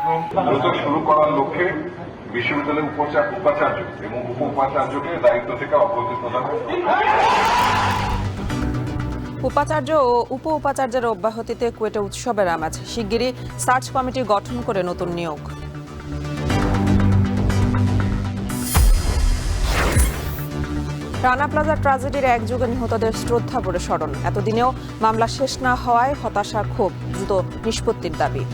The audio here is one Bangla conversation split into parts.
কার্যক্রম দ্রুত শুরু করার লক্ষ্যে বিশ্ববিদ্যালয়ের উপাচার্য এবং উপ উপাচার্যকে দায়িত্ব থেকে অব্যাহতি প্রদান করতে উপাচার্য ও উপ উপাচার্যের অব্যাহতিতে কুয়েটে উৎসবের আমেজ। শিগগিরই সার্চ কমিটি গঠন করে নতুন নিয়োগ। রানা প্লাজা ট্র্যাজেডির একযুগে নিহতদের শ্রদ্ধা করে স্মরণ। এতদিনেও মামলা শেষ না হওয়ায় হতাশা, ক্ষোভ, দ্রুত নিষ্পত্তির দাবি।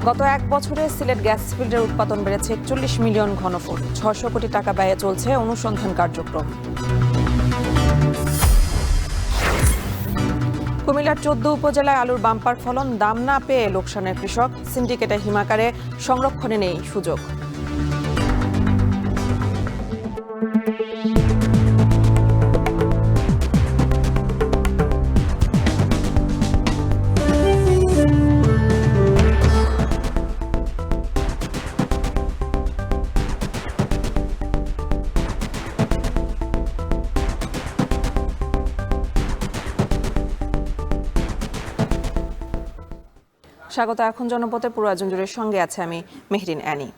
গত এক বছরে সিলেট গ্যাস ফিল্ডের উৎপাদন বেড়েছে 41 মিলিয়ন ঘনফুট। 600 কোটি টাকা ব্যয়ে চলছে অনুসন্ধান কার্যক্রম। কুমিল্লার 14 উপজেলায় আলুর বাম্পার ফলন, দাম না পেয়ে লোকসানের কৃষক। সিন্ডিকেটে হিমাগারে সংরক্ষণে নেই সুযোগ। স্বাগত। এখন জনপথে পুরো আয়োজন জুড়ে সঙ্গে আছে আমি মেহরিন অ্যানি।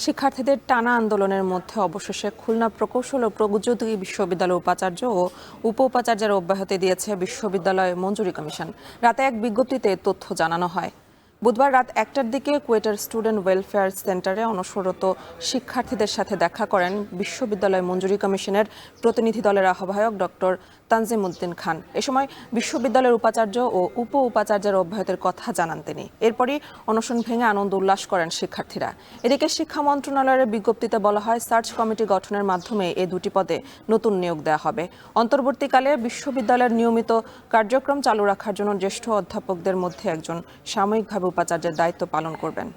শিক্ষার্থীদের টানা আন্দোলনের মধ্যে অবশেষে খুলনা প্রকৌশল ও প্রযুক্তি বিশ্ববিদ্যালয়ের উপাচার্য ও উপ উপাচার্যের অব্যাহতি দিয়েছে বিশ্ববিদ্যালয় মঞ্জুরি কমিশন। রাতে এক বিজ্ঞপ্তিতে তথ্য জানানো হয়। বুধবার রাত 1টার দিকে কুয়েটের স্টুডেন্ট ওয়েলফেয়ার সেন্টারে অনশনরত শিক্ষার্থীদের সাথে দেখা করেন বিশ্ববিদ্যালয় মঞ্জুরি কমিশনের প্রতিনিধি দলের আহ্বায়ক ডক্টর তানজিমউদ্দিন খান। এ সময় বিশ্ববিদ্যালয়ের উপাচার্য ও উপ উপাচার্যের অব্যাহতির কথা জানান তিনি। এরপরই অনশন ভেঙে আনন্দ উল্লাস করেন শিক্ষার্থীরা। এদিকে শিক্ষা মন্ত্রণালয়ের বিজ্ঞপ্তিতে বলা হয়, সার্চ কমিটি গঠনের মাধ্যমে এই দুটি পদে নতুন নিয়োগ দেওয়া হবে। অন্তর্বর্তীকালে বিশ্ববিদ্যালয়ের নিয়মিত কার্যক্রম চালু রাখার জন্য জ্যেষ্ঠ অধ্যাপকদের মধ্যে একজন সাময়িকভাবে উপাচার্যের দায়িত্ব পালন করবেন।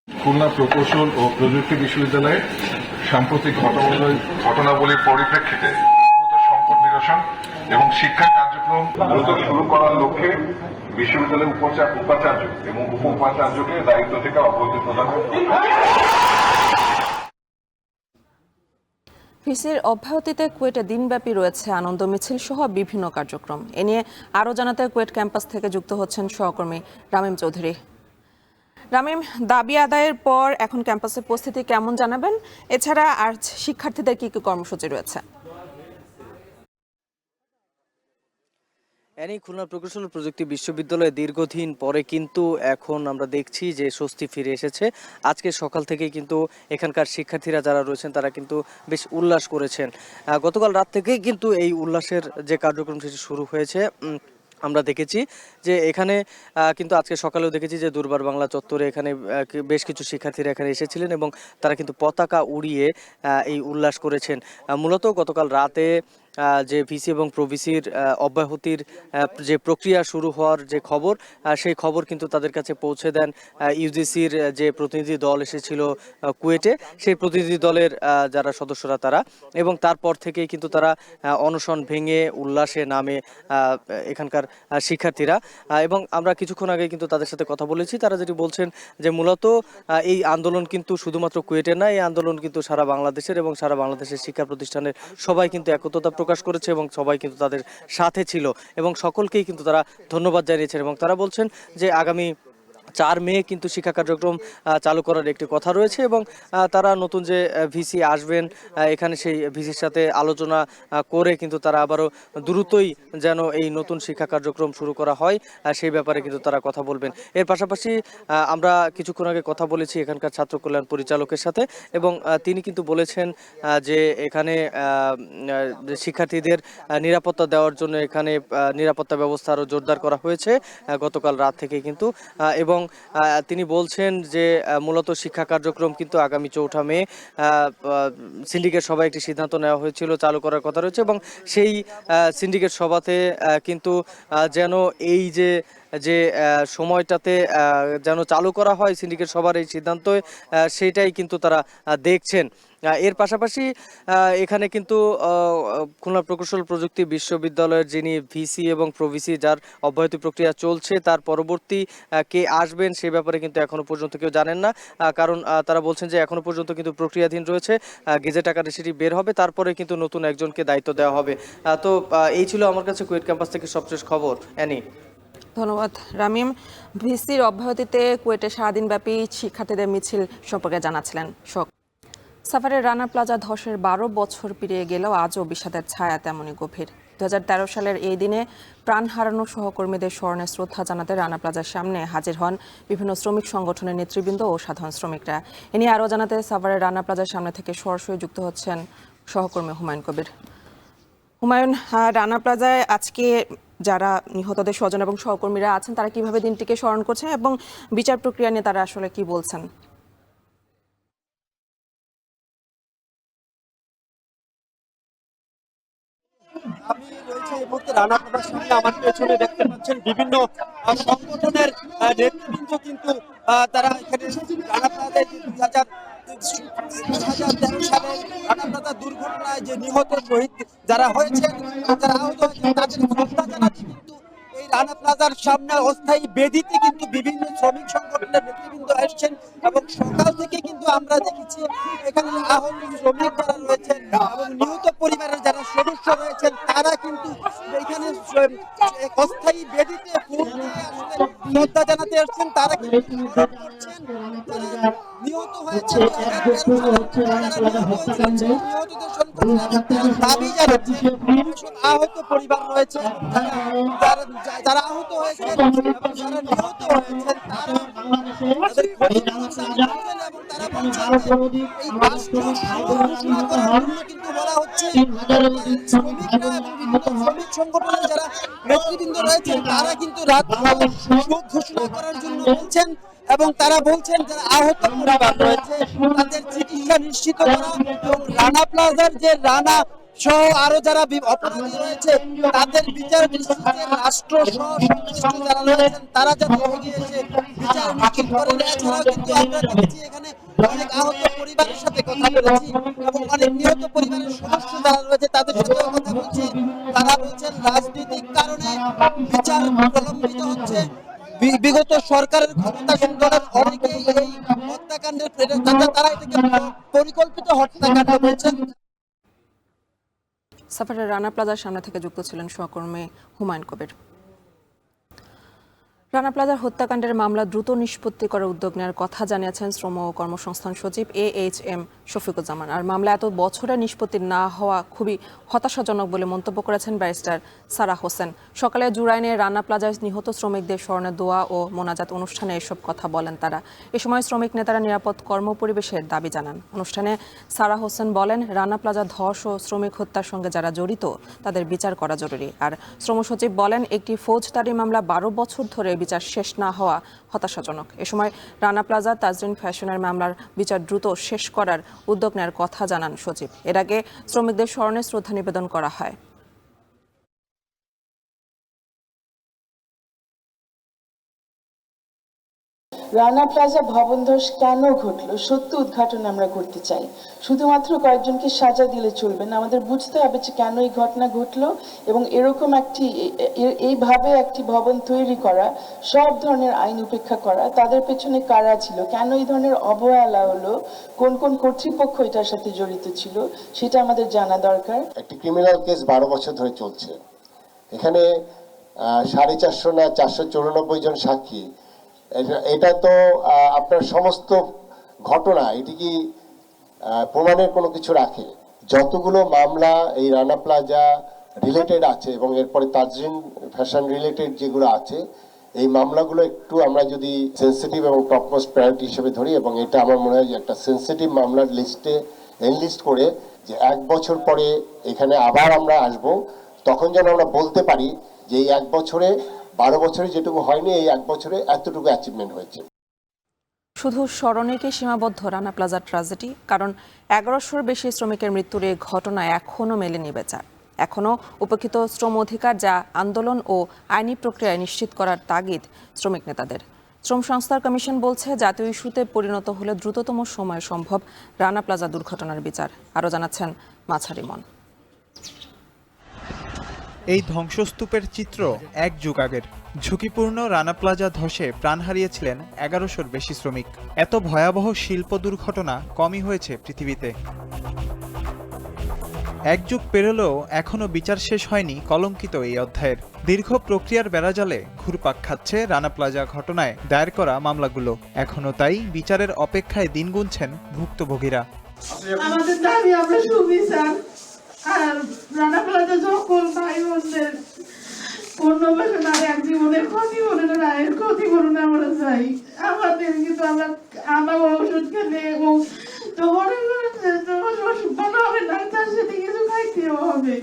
খুলনা প্রকৌশল ও প্রযুক্তি বিশ্ববিদ্যালয়ে সাম্প্রতিক ঘটনাবলীর পরিপ্রেক্ষিতে সংকট নিরসন এবং শিক্ষা কার্যক্রম দ্রুত শুরু করার লক্ষ্যে বিশ্ববিদ্যালয়ের উপাচার্য এবং উপ উপাচার্যকে দায়িত্ব থেকে অব্যাহতি প্রদান করতে ভিসির অব্যাহতিতে কুয়েটে দিনব্যাপী রয়েছে আনন্দ মিছিল সহ বিভিন্ন কার্যক্রম। এ নিয়ে আরও জানাতে কুয়েট ক্যাম্পাস থেকে যুক্ত হচ্ছেন সহকর্মী রামিম চৌধুরী। রামিম, দাবি আদায়ের পর এখন ক্যাম্পাসের পরিস্থিতি কেমন জানাবেন? এছাড়া আর শিক্ষার্থীদের কি কি কর্মসূচি রয়েছে? খুলনা প্রকৌশল প্রযুক্তি বিশ্ববিদ্যালয়ে দীর্ঘদিন পরে কিন্তু এখন আমরা দেখছি যে স্বস্তি ফিরে এসেছে। আজকে সকাল থেকেই কিন্তু এখানকার শিক্ষার্থীরা যারা রয়েছেন তারা কিন্তু বেশ উল্লাস করেছেন। গতকাল রাত থেকেই কিন্তু এই উল্লাসের যে কার্যক্রম সেটি শুরু হয়েছে। আমরা দেখেছি যে এখানে কিন্তু আজকে সকালেও দেখেছি যে দুর্বার বাংলা চত্বরে এখানে বেশ কিছু শিক্ষার্থীরা এখানে এসেছিলেন এবং তারা কিন্তু পতাকা উড়িয়ে এই উল্লাস করেছেন। মূলত গতকাল রাতে যে ভিসি এবং প্রভিসির অব্যাহতির যে প্রক্রিয়া শুরু হওয়ার যে খবর, সেই খবর কিন্তু তাদের কাছে পৌঁছে দেন ইউজিসির যে প্রতিনিধি দল এসেছিল কুয়েটে, সেই প্রতিনিধি দলের যারা সদস্যরা তারা, এবং তারপর থেকেই কিন্তু তারা অনশন ভেঙে উল্লাসে নামে এখানকার শিক্ষার্থীরা। এবং আমরা কিছুক্ষণ আগে কিন্তু তাদের সাথে কথা বলেছি। তারা যেটি বলছেন যে মূলত এই আন্দোলন কিন্তু শুধুমাত্র কুয়েটের না, এই আন্দোলন কিন্তু সারা বাংলাদেশের এবং সারা বাংলাদেশের শিক্ষা প্রতিষ্ঠানের সবাই কিন্তু একতা প্রকাশ করেছে এবং সবাই কিন্তু তাদের সাথে ছিল এবং সকলকেই কিন্তু তারা ধন্যবাদ জানিয়েছেন। এবং তারা বলছেন যে আগামী 4 মে কিন্তু শিক্ষা কার্যক্রম চালু করার একটি কথা রয়েছে এবং তারা নতুন যে ভিসি আসবেন এখানে সেই ভিসির সাথে আলোচনা করে কিন্তু তারা আবারও দ্রুতই যেন এই নতুন শিক্ষা কার্যক্রম শুরু করা হয় সেই ব্যাপারে কিন্তু তারা কথা বলবেন। এর পাশাপাশি আমরা কিছুক্ষণ আগে কথা বলেছি এখানকার ছাত্র কল্যাণ পরিচালকের সাথে এবং তিনি কিন্তু বলেছেন যে এখানে শিক্ষার্থীদের নিরাপত্তা দেওয়ার জন্য এখানে নিরাপত্তা ব্যবস্থা আরও জোরদার করা হয়েছে গতকাল রাত থেকে কিন্তু। এবং তিনি বলছেন যে মূলত শিক্ষা কার্যক্রম কিন্তু আগামী 4 মে সিন্ডিকেট সভায় একটি সিদ্ধান্ত নেওয়া হয়েছিল চালু করার কথা রয়েছে এবং সেই সিন্ডিকেট সভাতে কিন্তু যেন এই যে যে সময়টাতে যেন চালু করা হয় সিন্ডিকেট সবার এই সিদ্ধান্ত, সেটাই কিন্তু তারা দেখছেন। এর পাশাপাশি এখানে কিন্তু খুলনা প্রকৌশল প্রযুক্তি বিশ্ববিদ্যালয়ের যিনি ভিসি এবং প্রভিসি যার অব্যাহতি প্রক্রিয়া চলছে, তার পরবর্তী কে আসবেন সে ব্যাপারে কিন্তু এখনো পর্যন্ত কেউ জানেন না। কারণ তারা বলছেন যে এখনো পর্যন্ত কিন্তু প্রক্রিয়াধীন রয়েছে, গেজেট আকারে সেটি বের হবে, তারপরে কিন্তু নতুন একজনকে দায়িত্ব দেওয়া হবে। তো এই ছিল আমার কাছে কুয়েট ক্যাম্পাস থেকে সবশেষ খবর। অ্যানি। ধন্যবাদ রামিম। ভিসির অব্যাহতিতে কুয়েটে সারাদিনব্যাপী শিক্ষার্থীদের মিছিল সম্পর্কে জানাচ্ছিলেন শোক। সাভারের রানা প্লাজা ধসের 12 বছর পেরিয়ে গেলেও আজও বিষাদের ছায়া তেমনই গভীর। 2013 সালের এই দিনে প্রাণ হারানো সহকর্মীদের স্মরণে শ্রদ্ধা জানাতে রানা প্লাজার সামনে হাজির হন বিভিন্ন শ্রমিক সংগঠনের নেতৃবৃন্দ ও সাধারণ শ্রমিকরা। এ নিয়ে আরও জানাতে সাভারের রানা প্লাজার সামনে থেকে সরাসরি যুক্ত হচ্ছেন সহকর্মী হুমায়ুন কবির। হুমায়ুন, রানা প্লাজায় আজকে যারা নিহতদের স্বজন এবং সহকর্মীরা আছেন তারা কিভাবে দিনটিকে স্মরণ করছেন এবং বিচার প্রক্রিয়া নিয়ে তারা আসলে কি বলছেন? আমি রয়েছে এই মুহূর্তে রানা প্লাজার সামনে। আমার পেছনে দেখতে পাচ্ছেন বিভিন্ন সংগঠনের নেতৃবৃন্দ কিন্তু তারা এখানে রানা প্লাজায় 2013 সালে রানা প্লাজা দুর্ঘটনায় যে নিহত শহীদ যারা হয়েছেন, যারা আহত হয়েছেন তাদের শ্রদ্ধা জানাতে কিন্তু এই রানা প্লাজার সামনে অস্থায়ী বেদিতে কিন্তু বিভিন্ন শ্রমিক সংগঠনের নেতৃবৃন্দ এসেছেন এবং সকাল থেকে কিন্তু আমরা দেখেছি এখানে আহত শ্রমিক যারা রয়েছেন এবং নিহত পরিবারের যারা সদস্য রয়েছেন তারা কিন্তু এখানে অস্থায়ী বেদিতে ফুল দিয়ে আসলে শ্রদ্ধা জানাতে এসেছেন। তারা কিন্তু করছেন যারা নিহত হয়েছে, নিহতদের সংগঠনের দাবি জানাচ্ছে আহত পরিবার রয়েছে, যারা আহত হয়েছে এবং যারা নিহত হয়েছেন তাদের এবং তারা বলছেন এই রাষ্ট্র ঘোষণা করার জন্য কিন্তু বলা হচ্ছে শ্রমিকরা এবং বিভিন্ন শ্রমিক সংগঠনের যারা নেতৃবৃন্দ রয়েছেন তারা কিন্তু রাত শোক ঘোষণা করার জন্য বলছেন এবং তারা বলছেন যারা আহত পরিবার রয়েছে তাদের চিকিৎসা নিশ্চিত করা এবং রানা প্লাজার যে রানা সহ আরো যারা অপরাধী রয়েছে তাদের বিচার নিশ্চিতে রাষ্ট্র সহ সংশ্লিষ্ট যারা রয়েছেন তারা যাতে এগিয়ে এসে বিচার নিশ্চিত করেন। এছাড়াও কিন্তু আমরা দেখেছি এখানে অনেক আহত পরিবারের সাথে কথা বলেছি এবং অনেক নিহত পরিবারের সদস্য যারা রয়েছে তাদের সাথেও কথা বলছি। তারা বলছেন রাজনৈতিক কারণে বিচার প্রলম্বিত হচ্ছে, বিগত সরকারের ক্ষমতাসীন দলের অনেকেই এই হত্যাকাণ্ডের তারা এটাকে পরিকল্পিত হত্যাকাণ্ড বলছেন। সাভারের রানা প্লাজার সামনে থেকে যুক্ত ছিলেন সহকর্মী হুমায়ুন কবির। রানা প্লাজার হত্যাকাণ্ডের মামলা দ্রুত নিষ্পত্তি করার উদ্যোগ নেওয়ার কথা জানিয়েছেন শ্রম ও কর্মসংস্থান সচিব AHM শফিকুজ্জামান। আর মামলা এত বছরের নিষ্পত্তি না হওয়া খুবই হতাশাজনক বলে মন্তব্য করেছেন ব্যারিস্টার সারা হোসেন। সকালে জুরাইনে রানা প্লাজায় নিহত শ্রমিকদের স্মরণে দোয়া ও মোনাজাত অনুষ্ঠানে এসব কথা বলেন তারা। এ সময় শ্রমিক নেতারা নিরাপদ কর্মপরিবেশের দাবি জানান। অনুষ্ঠানে সারা হোসেন বলেন, রানা প্লাজা ধস ও শ্রমিক হত্যার সঙ্গে যারা জড়িত তাদের বিচার করা জরুরি। আর শ্রম সচিব বলেন, একটি ফৌজদারি মামলা 12 বছর ধরে বিচার শেষ না হওয়া হতাশাজনক। এ সময় রানা প্লাজা তাজরিন ফ্যাশনের মামলার বিচার দ্রুত শেষ করার উদ্যোগ নেওয়ার কথা জানান সচিব। এর আগে শ্রমিকদের স্মরণে শ্রদ্ধা নিবেদন করা হয়। রানা প্লাজা ভবন ধস কেন ঘটলো সত্য উদ্ঘাটন আমরা করতে চাই। শুধুমাত্র কয়েকজনকে সাজা দিলে চলবে না, আমাদের বুঝতে হবে যে কেন এই ঘটনা ঘটলো এবং এরকম এইভাবে একটি ভবন তৈরি করা, সব ধরনের আইন উপেক্ষা করা, তাদের পেছনে কারা ছিল, কেন এই ধরনের অবহেলা হলো, কোন কোন কর্তৃপক্ষ এটার সাথে জড়িত ছিল সেটা আমাদের জানা দরকার। একটি ক্রিমিনাল কেস 12 বছর ধরে চলছে। এখানে 450 না 494 জন সাক্ষী। এটা তো আপনার সমস্ত ঘটনা, এটি কি প্রমাণের কোনো কিছু রাখে? যতগুলো মামলা এই রানা প্লাজা রিলেটেড আছে এবং এরপরে তাজরিন ফ্যাশন রিলেটেড যেগুলো আছে, এই মামলাগুলো একটু আমরা যদি সেন্সিটিভ এবং টপমোস্ট প্রায়োরিটি হিসেবে ধরি এবং এটা আমার মনে হয় যে একটা সেন্সিটিভ মামলার লিস্টে এনলিস্ট করে যে 1 বছর পরে এখানে আবার আমরা আসব, তখন যেন আমরা বলতে পারি যে এই 1 বছরে 12 বছরে যেটুকু হয়নি এই 1 বছরে এতটুকু অ্যাচিভমেন্ট হয়েছে। শুধু স্মরণে কি সীমাবদ্ধ রানা প্লাজার ট্র্যাজেডি? কারণ 1100-র বেশি শ্রমিকের মৃত্যুর এই ঘটনায় এখনও মেলেনি বিচার। এখনও উপেক্ষিত শ্রম অধিকার যা আন্দোলন ও আইনি প্রক্রিয়ায় নিশ্চিত করার তাগিদ শ্রমিক নেতাদের। শ্রম সংস্থার কমিশন বলছে, জাতীয় ইস্যুতে পরিণত হলে দ্রুততম সময়ে সম্ভব রানা প্লাজা দুর্ঘটনার বিচার। আরও জানাচ্ছেন মাছার ইমন। এই ধ্বংসস্তূপের চিত্র এক যুগ আগের। ঝুঁকিপূর্ণ রানা প্লাজা ধসে প্রাণ হারিয়েছিলেন 1100-র বেশি শ্রমিক। এত ভয়াবহ শিল্প দুর্ঘটনা কমই হয়েছে পৃথিবীতে। এক যুগ পেরোলেও এখনও বিচার শেষ হয়নি কলঙ্কিত এই অধ্যায়ের। দীর্ঘ প্রক্রিয়ার বেড়াজালে ঘুরপাক খাচ্ছে রানা প্লাজা ঘটনায় দায়ের করা মামলাগুলো। এখনও তাই বিচারের অপেক্ষায় দিন গুনছেন ভুক্তভোগীরা। আমাদের দাবি আমরা সুবিচার, আর রানা প্লাজা সকল ভাই বোনদের পূর্ণবাসন আর এক জীবনের ক্ষতি করুন আমরা চাই। আমাদের কিন্তু আমরা ওষুধ খেলে এবং তোমার ওষুধ ভালো হবে না, তার সাথে কিছু খাইতেও হবে।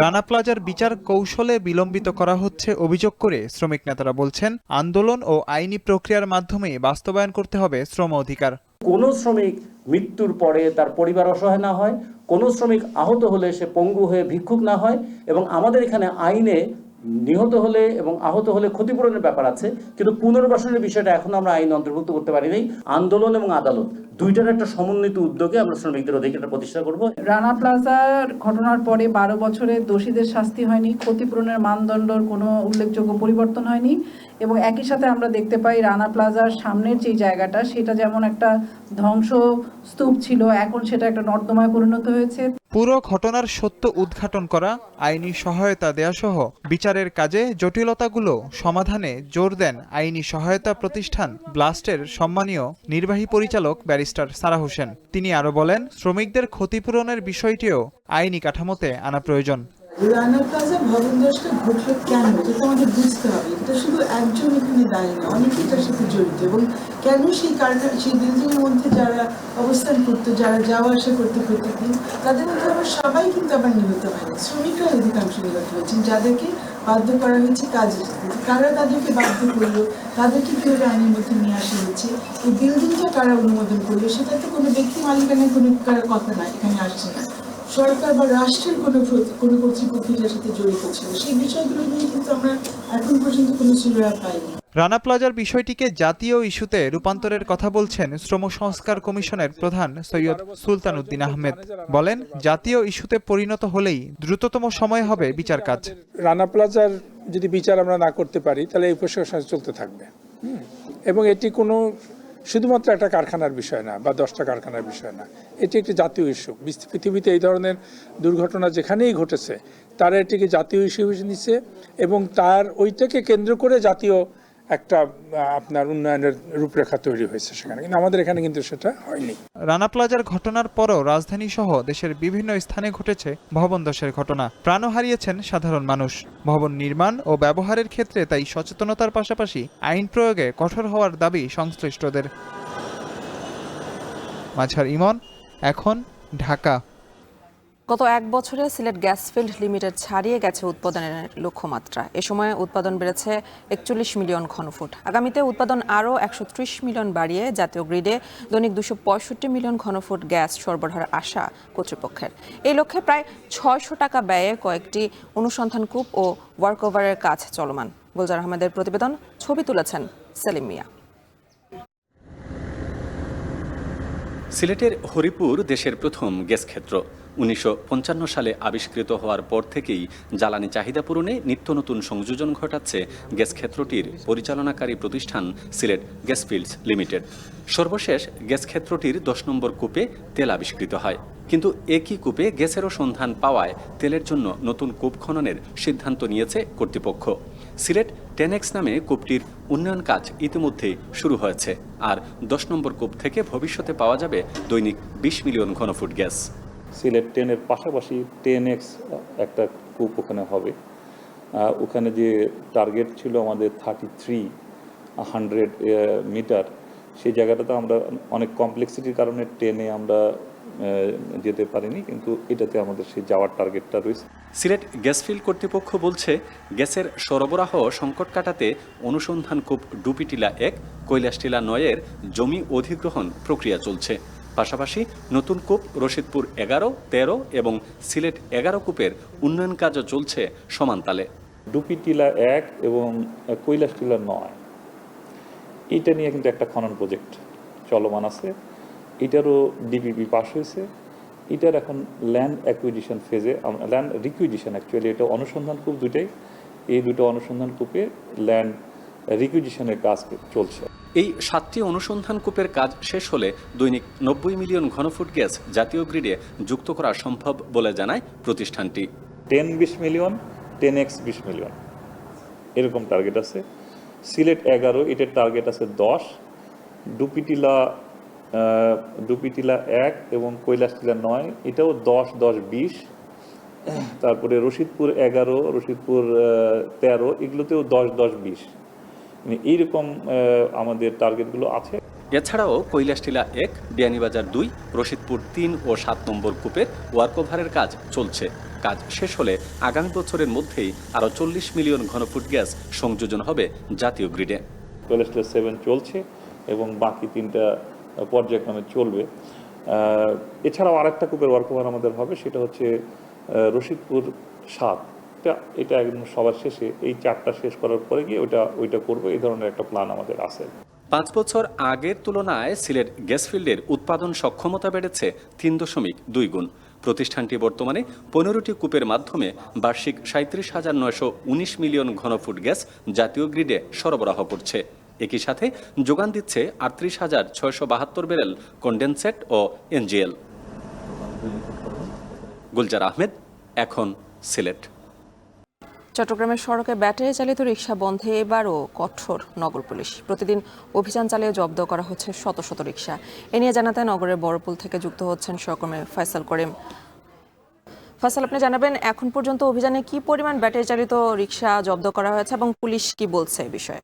রানা প্লাজার বিচার কৌশলে বিলম্বিত করা হচ্ছে অভিযোগ করে শ্রমিক নেতারা বলছেন, আন্দোলন ও আইনি প্রক্রিয়ার মাধ্যমে বাস্তবায়ন করতে হবে শ্রম অধিকার। কোনো শ্রমিক মৃত্যুর পরে তার পরিবার অসহায় না হয়, কোনো শ্রমিক আহত হলে সে পঙ্গু হয়ে ভিক্ষুক না হয়, এবং আমাদের এখানে আইনে নিহত হলে এবং আহত হলে ক্ষতিপূরণের ব্যাপার আছে, কিন্তু পুনর্বাসনের বিষয়টা এখন আমরা আইন অন্তর্ভুক্ত করতে পারি নাই। আন্দোলন এবং আদালত দুইটার একটা সমন্বিত উদ্যোগে আমরা শ্রমিকদের অধিকারটা প্রতিষ্ঠা করব। রানা প্লাজার ঘটনার পরে 12 বছরে দোষীদের শাস্তি হয়নি, ক্ষতিপূরণের মানদণ্ডের কোনো উল্লেখযোগ্য পরিবর্তন হয়নি, এবং একই সাথে আমরা দেখতে পাই রানা প্লাজার সামনের যে জায়গাটা সেটা যেমন একটা ধ্বংসস্তূপ ছিল, এখন সেটা একটা নর্দমায় পরিণত হয়েছে। পুরো ঘটনার সত্য উদ্ঘাটন করা, আইনি সহায়তা দেয়া সহ বিচারের কাজে জটিলতাগুলো সমাধানে জোর দেন আইনি সহায়তা প্রতিষ্ঠান ব্লাস্টের সম্মানীয় নির্বাহী পরিচালক ব্যারিস্টার সারা হোসেন। তিনি আরো বলেন, শ্রমিকদের ক্ষতিপূরণের বিষয়টিও আইনি কাঠামোতে আনা প্রয়োজন। রানা প্লাজা ভবন ধসটা ঘটলো কেন, এটা তো আমাদের বুঝতে হবে। এটা শুধু একজন এখানে দায়ী না, অনেকে এটার সাথে জড়িত, এবং কেন সেই কারণে সেই বিল্ডিংয়ের মধ্যে যারা অবস্থান করতো, যারা যাওয়া আসা করতে প্রতিদিন, তাদের মধ্যে আবার সবাই কিন্তু আবার নিহত হয়নি। শ্রমিকরা অধিকাংশ নিহত হয়েছেন, যাদেরকে বাধ্য করা হয়েছে কাজে যেতে। কারা তাদেরকে বাধ্য করলো, তাদেরকে কীভাবে আইনের মধ্যে নিয়ে আসা হয়েছে, এই বিল্ডিংটা কারা অনুমোদন করলো, সেটা তো কোনো ব্যক্তি মালিকানার কোনো কথা না, এখানে আসছে না। সরকার বা রাষ্ট্রের কোনো কর্তৃপক্ষের সাথে জড়িত ছিল, সেই বিষয়গুলো নিয়ে কিন্তু আমরা এখন পর্যন্ত কোনো সুরাহা পাইনি। রানা প্লাজার বিষয়টিকে জাতীয় ইস্যুতে রূপান্তরের কথা বলছেন শ্রম সংস্কার কমিশনের প্রধান সৈয়দ সুলতান উদ্দিন আহমেদ। বলেন, জাতীয় ইস্যুতে পরিণত হলেই দ্রুততম সময় হবে বিচার কাজ। রানা প্লাজার যদি বিচার আমরা না করতে পারি, তাহলে এই প্রশাসন চলতে থাকবে, এবং এটি কোনো শুধুমাত্র একটা কারখানার বিষয় না বা 10টা কারখানার বিষয় না, এটি একটি জাতীয় ইস্যু। পৃথিবীতে এই ধরনের দুর্ঘটনা যেখানেই ঘটেছে তারা এটিকে জাতীয় ইস্যু হিসেবে নিচ্ছে, এবং তার ওইটাকে কেন্দ্র করে জাতীয় একটা আপনার উন্নয়নের রূপরেখা তৈরি হয়েছে সেখানে, কিন্তু আমাদের এখানে কিন্তু সেটা হয়নি। রানা প্লাজার ঘটনার পরও রাজধানী সহ দেশের বিভিন্ন স্থানে ঘটেছে ভবন ধসের ঘটনা। প্রাণও হারিয়েছেন সাধারণ মানুষ। ভবন নির্মাণ ও ব্যবহারের ক্ষেত্রে তাই সচেতনতার পাশাপাশি আইন প্রয়োগে কঠোর হওয়ার দাবি সংশ্লিষ্টদের। মাঝার ইমন, এখন, ঢাকা। গত এক বছরে সিলেট গ্যাসফিল্ড লিমিটেড ছাড়িয়ে গেছে উৎপাদনের লক্ষ্যমাত্রা। এ সময় উৎপাদন বেড়েছে 41 মিলিয়ন ঘনফুট। আগামীতে উৎপাদন আরও 130 মিলিয়ন বাড়িয়ে জাতীয় গ্রিডে দৈনিক 265 মিলিয়ন ঘনফুট গ্যাস সরবরাহের আশা কর্তৃপক্ষের। এই লক্ষ্যে প্রায় 600 টাকা ব্যয়ে কয়েকটি অনুসন্ধান কূপ ও ওয়ার্কওভারের কাজ চলমান। গুলজার আহমেদের প্রতিবেদন, ছবি তুলেছেন সেলিম মিয়া। সিলেটের হরিপুর দেশের প্রথম গ্যাস ক্ষেত্র। 1955 সালে আবিষ্কৃত হওয়ার পর থেকেই জ্বালানি চাহিদা পূরণে নিত্য নতুন সংযোজন ঘটাচ্ছে গ্যাস ক্ষেত্রটির পরিচালনাকারী প্রতিষ্ঠান সিলেট গ্যাসফিল্ডস লিমিটেড। সর্বশেষ গ্যাস ক্ষেত্রটির 10 নম্বর কূপে তেল আবিষ্কৃত হয়, কিন্তু একই কূপে গ্যাসেরও সন্ধান পাওয়ায় তেলের জন্য নতুন কূপ খননের সিদ্ধান্ত নিয়েছে কর্তৃপক্ষ। সিলেট 10X নামে কূপটির উন্নয়ন কাজ ইতিমধ্যেই শুরু হয়েছে, আর 10 নম্বর কূপ থেকে ভবিষ্যতে পাওয়া যাবে দৈনিক 20 মিলিয়ন ঘনফুট গ্যাস। সিলেট 10-এর পাশাপাশি 10X একটা কূপ ওখানে হবে। ওখানে যে টার্গেট ছিল আমাদের 3300 মিটার, সেই জায়গাটাতে আমরা অনেক কমপ্লেক্সিটির কারণে 10-এ আমরা যেতে পারিনি, কিন্তু এটাতে আমাদের সেই যাওয়ার টার্গেটটা রয়েছে। সিলেট গ্যাসফিল্ড কর্তৃপক্ষ বলছে, গ্যাসের সরবরাহ সংকট কাটাতে অনুসন্ধান কূপ ডুপিটিলা 1, কৈলাসটিলা 9-এর জমি অধিগ্রহণ প্রক্রিয়া চলছে। পাশাপাশি নতুন কূপ রশিদপুর 11, 13 এবং সিলেট 11 কূপের উন্নয়ন কাজও চলছে সমানতালে। ডুপিটিলা 1 এবং কৈলাসটিলা 9 এটা নিয়ে কিন্তু একটা খনন প্রজেক্ট চলমান আছে। এটারও ডিপিপি পাস হয়েছে। এটার এখন ল্যান্ড অ্যাকুইজিশন ফেজে, ল্যান্ড রিকুইজিশন অ্যাকচুয়ালি, এটা অনুসন্ধান কূপ দুটাই, এই দুটো অনুসন্ধান কূপে ল্যান্ড রিকুইজিশনের কাজ চলছে। এই 7টি অনুসন্ধান কূপের কাজ শেষ হলে দৈনিক 90 মিলিয়ন ঘনফুট গ্যাস জাতীয় গ্রিডে যুক্ত করা সম্ভব বলে জানায় প্রতিষ্ঠানটি। 10-20 মিলিয়ন, 10x 20 মিলিয়ন এরকম টার্গেট আছে। সিলেট 11 এটার টার্গেট আছে 10, ডুপিটিলা 1 এবং কৈলাসটিলা 9 এটাও 10-10-20, তারপরে রশিদপুর 11, রশিদপুর 13 এগুলোতেও 10-10-20, মানে এইরকম আমাদের টার্গেটগুলো আছে। এছাড়াও কৈলাসটিলা 1, বিয়ানীবাজার 2, রশিদপুর 3 ও 7 নম্বর কূপের ওয়ার্কওভারের কাজ চলছে। কাজ শেষ হলে আগামী বছরের মধ্যেই আরও 40 মিলিয়ন ঘনফুট গ্যাস সংযোজন হবে জাতীয় গ্রিডে। কৈলাসটিলা 7 চলছে এবং বাকি 3টা পর্যায়ক্রমে চলবে। এছাড়াও আরেকটা কূপের ওয়ার্কওভার আমাদের হবে, সেটা হচ্ছে রশিদপুর 7, এটা একদম সবার শেষে, এই 4টা শেষ করার পরে গিয়ে ওইটা করবো, এই ধরনের একটা প্ল্যান আমাদের আছে। 5 বছর আগের তুলনায় সিলেট গ্যাস ফিল্ডের উৎপাদন সক্ষমতা বেড়েছে 3.2 গুণ। প্রতিষ্ঠানটি বর্তমানে 15টি কূপের মাধ্যমে বার্ষিক 37,919 মিলিয়ন ঘনফুট গ্যাস জাতীয় গ্রিডে সরবরাহ করছে। একই সাথে যোগান দিচ্ছে 38,672 ব্যারেল কনডেনসেট ও এনজিএল। গুলজার আহমেদ, এখন সিলেট। চট্টগ্রামের সড়কে ব্যাটারি চালিত রিকশা বন্ধে এবারও কঠোর নগর পুলিশ। প্রতিদিন অভিযান চালিয়ে জব্দ করা হচ্ছে শত শত রিকশা। এ নিয়ে জানাতে নগরের বড়পুল থেকে যুক্ত হচ্ছেন সহকর্মী ফয়সাল করিম। ফয়সাল, আপনি জানাবেন এখন পর্যন্ত অভিযানে কি পরিমাণ ব্যাটারি চালিত রিকশা জব্দ করা হয়েছে এবং পুলিশ কি বলছে এই বিষয়ে?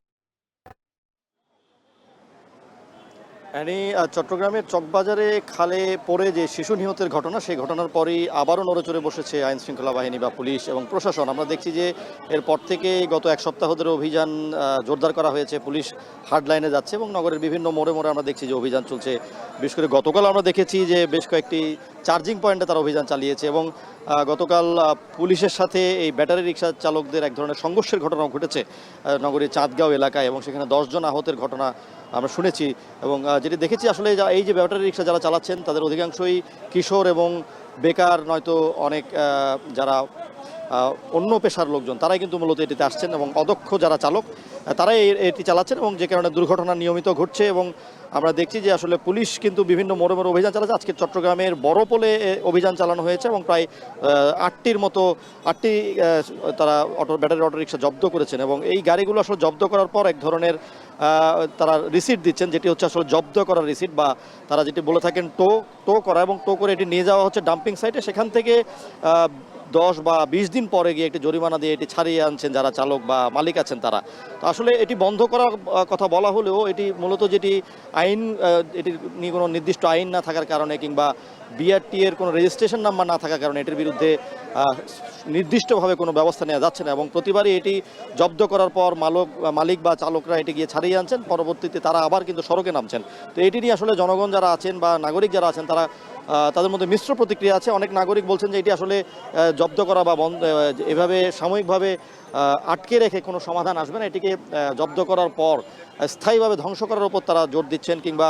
চট্টগ্রামের চকবাজারে খালে পড়ে যে শিশু নিহতের ঘটনা, সেই ঘটনার পরেই আবারও নড়েচড়ে বসেছে আইন শৃঙ্খলা বাহিনী বা পুলিশ এবং প্রশাসন। আমরা দেখছি যে এরপর থেকে গত 1 সপ্তাহ ধরে অভিযান জোরদার করা হয়েছে। পুলিশ হার্ডলাইনে যাচ্ছে এবং নগরের বিভিন্ন মোড়ে মোড়ে আমরা দেখছি যে অভিযান চলছে। বিশেষ করে গতকাল আমরা দেখেছি যে বেশ কয়েকটি চার্জিং পয়েন্টে তারা অভিযান চালিয়েছে এবং গতকাল পুলিশের সাথে এই ব্যাটারি রিকশা চালকদের এক ধরনের সংঘর্ষের ঘটনাও ঘটেছে নগরীর চাঁদগাঁও এলাকায় এবং সেখানে 10 জন আহতের ঘটনা আমরা শুনেছি। এবং যেটি দেখেছি আসলে এই যে ব্যাটারি রিকশা যারা চালাচ্ছেন তাদের অধিকাংশই কিশোর এবং বেকার, নয়তো অনেক যারা অন্য পেশার লোকজন, তারাই কিন্তু মূলত এটিতে আসছেন এবং অদক্ষ যারা চালক তারাই এটি চালাচ্ছেন এবং যে কারণে দুর্ঘটনা নিয়মিত ঘটছে। এবং আমরা দেখছি যে আসলে পুলিশ কিন্তু বিভিন্ন মোড়ে মোড়ে অভিযান চালাচ্ছে। আজকে চট্টগ্রামের বড়পোলে অভিযান চালানো হয়েছে এবং প্রায় 8টি তারা ব্যাটারি অটো রিকশা জব্দ করেছেন এবং এই গাড়িগুলো আসলে জব্দ করার পর এক ধরনের তারা রিসিট দিচ্ছেন, যেটি হচ্ছে আসলে জব্দ করার রিসিট, বা তারা যেটি বলে থাকেন টো করা, এবং টো করে এটি নিয়ে যাওয়া হচ্ছে ডাম্পিং সাইটে। সেখান থেকে 10 বা 20 দিন পরে গিয়ে একটি জরিমানা দিয়ে এটি ছাড়িয়ে আনছেন যারা চালক বা মালিক আছেন তারা। তো আসলে এটি বন্ধ করার কথা বলা হলেও এটি মূলত যেটি আইন, এটি নিয়ে কোনো নির্দিষ্ট আইন না থাকার কারণে কিংবা বিআরটি এর কোনো রেজিস্ট্রেশন নাম্বার না থাকার কারণে এটির বিরুদ্ধে নির্দিষ্টভাবে কোনো ব্যবস্থা নেওয়া যাচ্ছে না এবং প্রতিবারই এটি জব্দ করার পর মালিক বা চালকরা এটি গিয়ে ছাড়িয়ে আনছেন, পরবর্তীতে তারা আবার কিন্তু সড়কে নামছেন। তো এটি নিয়ে আসলে জনগণ যারা আছেন বা নাগরিক যারা আছেন তাদের মধ্যে মিশ্র প্রতিক্রিয়া আছে। অনেক নাগরিক বলছেন যে এটি আসলে জব্দ করা বা এভাবে সাময়িকভাবে আটকে রেখে কোনো সমাধান আসবে না, এটিকে জব্দ করার পর স্থায়ীভাবে ধ্বংস করার উপর তারা জোর দিচ্ছেন কিংবা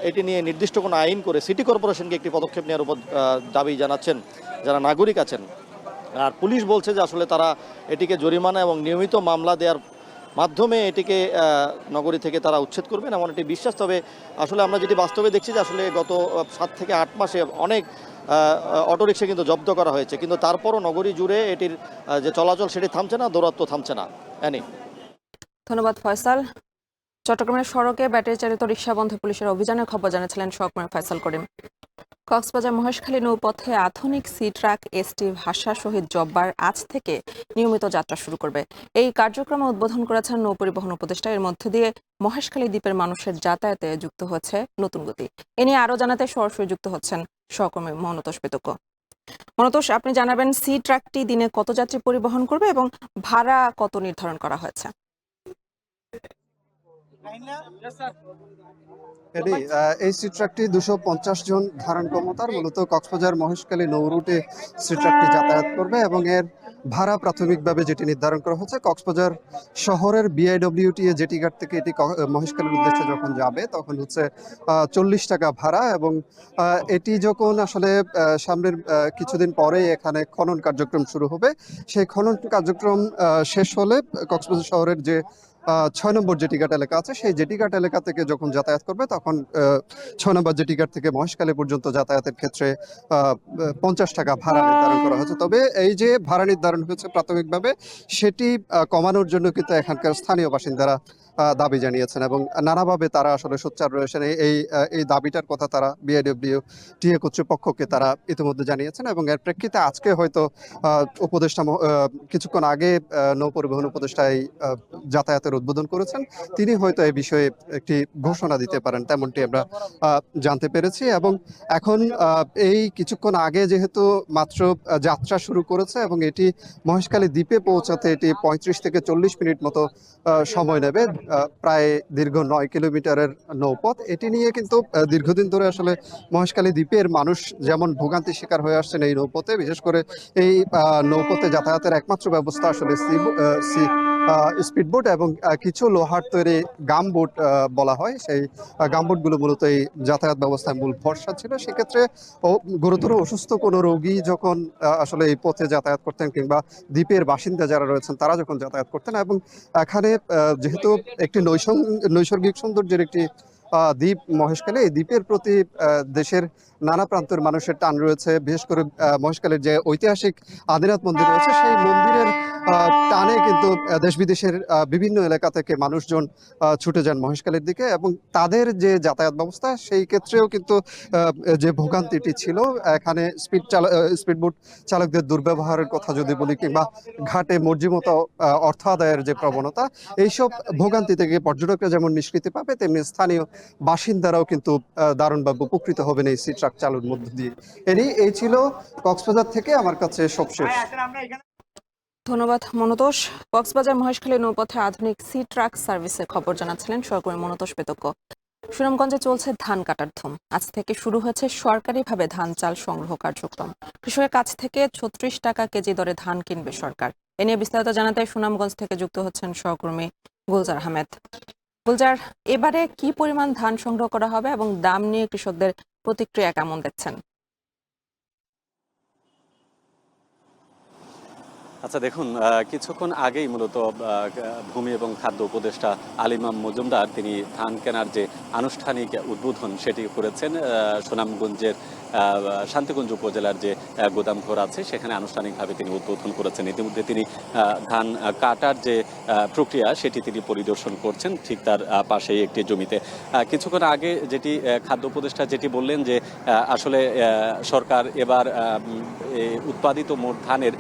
এটি নিয়ে নির্দিষ্ট কোনো আইন করে সিটি কর্পোরেশনকে একটি পদক্ষেপ নেওয়ার উপর দাবি জানাচ্ছেন যারা নাগরিক আছেন। আর পুলিশ বলছে যে আসলে তারা এটিকে জরিমানা এবং নিয়মিত মামলা দেওয়ার মাধ্যমে এটিকে নগরী থেকে তারা উচ্ছেদ করবেন এমন একটি বিশ্বাস। তবে আসলে আমরা যেটি বাস্তবে দেখছি যে আসলে গত 7 থেকে 8 মাসে অনেক অটোরিকশা কিন্তু জব্দ করা হয়েছে, কিন্তু তারপরও নগরী জুড়ে এটির যে চলাচল সেটি থামছে না, দৌরাত্ম্য থামছে না। ধন্যবাদ ফয়সাল। চট্টগ্রামের সড়কে ব্যাটারি চালিত রিকশা বন্ধে পুলিশের অভিযানের খবর জানাচ্ছিলেন সহকর্মী ফয়সাল করিম। কক্সবাজার মহেশখালী নৌপথে আধুনিক সি ট্রাক এসটি ভাষা শহীদ জব্বার আজ থেকে নিয়মিত যাত্রা শুরু করবে। এই কার্যক্রমে উদ্বোধন করেছেন নৌপরিবহন উপদেষ্টা। এর মধ্য দিয়ে মহেশখালী দ্বীপের মানুষের যাতায়াতে যুক্ত হচ্ছে নতুন গতি। এ নিয়ে আরও জানাতে সরাসরি যুক্ত হচ্ছেন সহকর্মী মনতোষ বিতর্ক। মনতোষ, আপনি জানাবেন সি ট্রাকটি দিনে কত যাত্রী পরিবহন করবে এবং ভাড়া কত নির্ধারণ করা হয়েছে? এই সি ট্রাকটি 250 জন ধারণ ক্ষমতার, মূলত কক্সবাজার মহেশখালী নৌ রুটে সি ট্রাকটি যাতায়াত করবে এবং এর ভাড়া প্রাথমিকভাবে যেটি নির্ধারণ করা হচ্ছে, কক্সবাজার শহরের বিআইডব্লিউটিএ জেটি ঘাট থেকে এটি মহেশখালীর উদ্দেশ্যে যখন যাবে তখন হচ্ছে 40 টাকা ভাড়া, এবং এটি যখন আসলে সামনের কিছুদিন পরে এখানে খনন কার্যক্রম শুরু হবে, সেই খনন কার্যক্রম শেষ হলে কক্সবাজার শহরের যে 6 নম্বর জেটিঘাট এলাকা আছে, সেই জেটিঘাট এলাকা থেকে যখন যাতায়াত করবে তখন 6 নম্বর জেটিঘাট থেকে মহেশখালী পর্যন্ত যাতায়াতের ক্ষেত্রে 50 টাকা ভাড়া নির্ধারণ করা হয়েছে। তবে এই যে ভাড়া নির্ধারণ হয়েছে প্রাথমিকভাবে, সেটি কমানোর জন্য কিন্তু এখানকার স্থানীয় বাসিন্দারা দাবি জানিয়েছেন এবং নানাভাবে তারা আসলে সোচ্চার রয়েছেন। এই দাবিটার কথা তারা বিআইডব্লিউটিএ কর্তৃপক্ষকে তারা ইতিমধ্যে জানিয়েছেন এবং এর প্রেক্ষিতে আজকে হয়তো উপদেষ্টা কিছুক্ষণ আগে নৌ পরিবহন উপদেষ্টা এই যাতায়াতের উদ্বোধন করেছেন, তিনি হয়তো এই বিষয়ে একটি ঘোষণা দিতে পারেন, তেমনটি আমরা জানতে পেরেছি। এবং এখন এই কিছুক্ষণ আগে যেহেতু মাত্র যাত্রা শুরু করেছে এবং এটি মহেশখালী দ্বীপে পৌঁছাতে এটি 35 থেকে 40 মিনিট মতো সময় নেবে, প্রায় দীর্ঘ 9 কিলোমিটারের নৌপথ। এটি নিয়ে কিন্তু দীর্ঘদিন ধরে আসলে মহেশখালী দ্বীপের মানুষ যেমন ভোগান্তির শিকার হয়ে আসছেন এই নৌপথে, বিশেষ করে এই নৌপথে যাতায়াতের একমাত্র ব্যবস্থা আসলে স্পিডবোট এবং কিছু লোহার তৈরি গামবোট বলা হয়, সেই গামবোটগুলো মূলত এই যাতায়াত ব্যবস্থায় মূল ভরসা ছিল। সেক্ষেত্রে গুরুতর অসুস্থ কোনো রোগী যখন আসলে এই পথে যাতায়াত করতেন কিংবা দ্বীপের বাসিন্দা যারা রয়েছেন তারা যখন যাতায়াত করতেন, এবং এখানে যেহেতু একটি নৈসর্গিক সৌন্দর্যের একটি দ্বীপ মহেশখালী, এই দ্বীপের প্রতি দেশের নানা প্রান্তের মানুষের টান রয়েছে। বিশেষ করে মহেশখালীর যে ঐতিহাসিক আদিনাথ মন্দির রয়েছে, সেই মন্দিরের টানে কিন্তু দেশ বিদেশের বিভিন্ন এলাকা থেকে মানুষজন ছুটে যান মহেশখালীর দিকে, এবং তাদের যে যাতায়াত ব্যবস্থা সেই ক্ষেত্রেও কিন্তু যে ভোগান্তিটি ছিল, এখানে স্পিডবোট চালকদের দুর্ব্যবহারের কথা যদি বলি কিংবা ঘাটে মর্জিমতো অর্থ আদায়ের যে প্রবণতা, এইসব ভোগান্তি থেকে পর্যটকরা যেমন নিষ্কৃতি পাবে, তেমনি স্থানীয় বাসিন্দারাও কিন্তু দারুণভাবে উপকৃত হবেন এই সি ট্রাক চালুর মধ্য দিয়ে। এই ছিল কক্সবাজার থেকে আমার কাছে সবশেষ। ধন্যবাদ মনতোষ। কক্সবাজার মহেশখালী নৌপথে আধুনিক সি ট্রাক সার্ভিসের খবর জানাচ্ছিলেন সহকর্মী মনতোষ পেতক্য। সুনামগঞ্জে চলছে ধান কাটার ধুম। আজ থেকে শুরু হয়েছে সরকারিভাবে ধান চাল সংগ্রহ কার্যক্রম। কৃষকের কাছ থেকে 36 টাকা কেজি দরে ধান কিনবে সরকার। এ নিয়ে বিস্তারিত জানাতে সুনামগঞ্জ থেকে যুক্ত হচ্ছেন সহকর্মী গুলজার আহমেদ। গুলজার, এবারে কি পরিমাণ ধান সংগ্রহ করা হবে এবং দাম নিয়ে কৃষকদের প্রতিক্রিয়া কেমন দেখছেন? আচ্ছা দেখুন, কিছুক্ষণ আগেই মূলত ভূমি এবং খাদ্য উপদেষ্টা আলিমাম মজুমদার তিনি ধান কেনার যে আনুষ্ঠানিক উদ্বোধন সেটি করেছেন। সুনামগঞ্জের শান্তিগঞ্জ উপজেলার যে গোদামঘর আছে সেখানে আনুষ্ঠানিকভাবে তিনি উদ্বোধন করেছেন। ইতিমধ্যে তিনি ধান কাটার যে প্রক্রিয়া সেটি তিনি পরিদর্শন করছেন ঠিক তার পাশেই একটি জমিতে। কিছুক্ষণ আগে যেটি খাদ্য উপদেষ্টা যেটি বললেন যে আসলে সরকার এবার উৎপাদিত মোট ধানের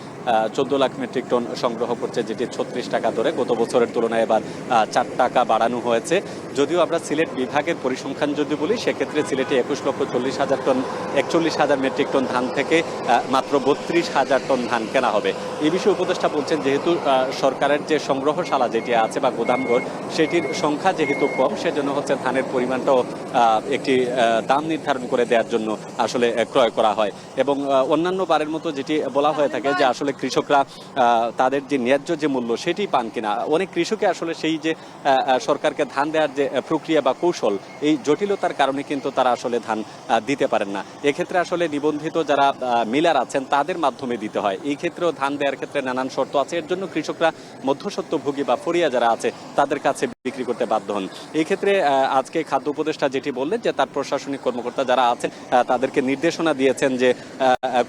14 লাখ মেট্রিক টন সংগ্রহ করছে, যেটি 36 টাকা দরে। গত বছরের তুলনায় এবার 4 টাকা বাড়ানো হয়েছে। যদিও আমরা সিলেট বিভাগের পরিসংখ্যান যদি বলি, সেক্ষেত্রে সিলেটে 41,40,000 মেট্রিক টন ধান থেকে মাত্র 32,000 টন ধান কেনা হবে। এই বিষয়ে উপদেষ্টা বলছেন যেহেতু সরকারের যে সংগ্রহশালা যেটি আছে বা গোদামঘর সেটির সংখ্যা যেহেতু কম, সেজন্য হচ্ছে ধানের পরিমাণটাও একটি দাম নির্ধারণ করে দেওয়ার জন্য আসলে ক্রয় করা হয়। এবং অন্যান্য বারের মতো যেটি বলা হয়ে থাকে যে আসলে কৃষকরা তাদের যে ন্যায্য যে মূল্য সেটি পান কিনা। অনেক কৃষকে আসলে সেই যে সরকারকে ধান দেওয়ার যে প্রক্রিয়া বা কৌশল, এই জটিলতার কারণে কিন্তু তারা আসলে ধান দিতে পারেন না। এক্ষেত্রে আসলে নিবন্ধিত যারা মিলার আছেন তাদের মাধ্যমে দিতে হয়। এই ক্ষেত্রেও ধান দেওয়ার ক্ষেত্রে নানান শর্ত আছে। এর জন্য কৃষকরা মধ্যস্বত্বভোগী বা ফরিয়া যারা আছে তাদের কাছে বিক্রি করতে বাধ্য হন। এই ক্ষেত্রে আজকে খাদ্য উপদেষ্টা যেটি বললেন যে তার প্রশাসনিক কর্মকর্তা যারা আছেন তাদেরকে নির্দেশনা দিয়েছেন যে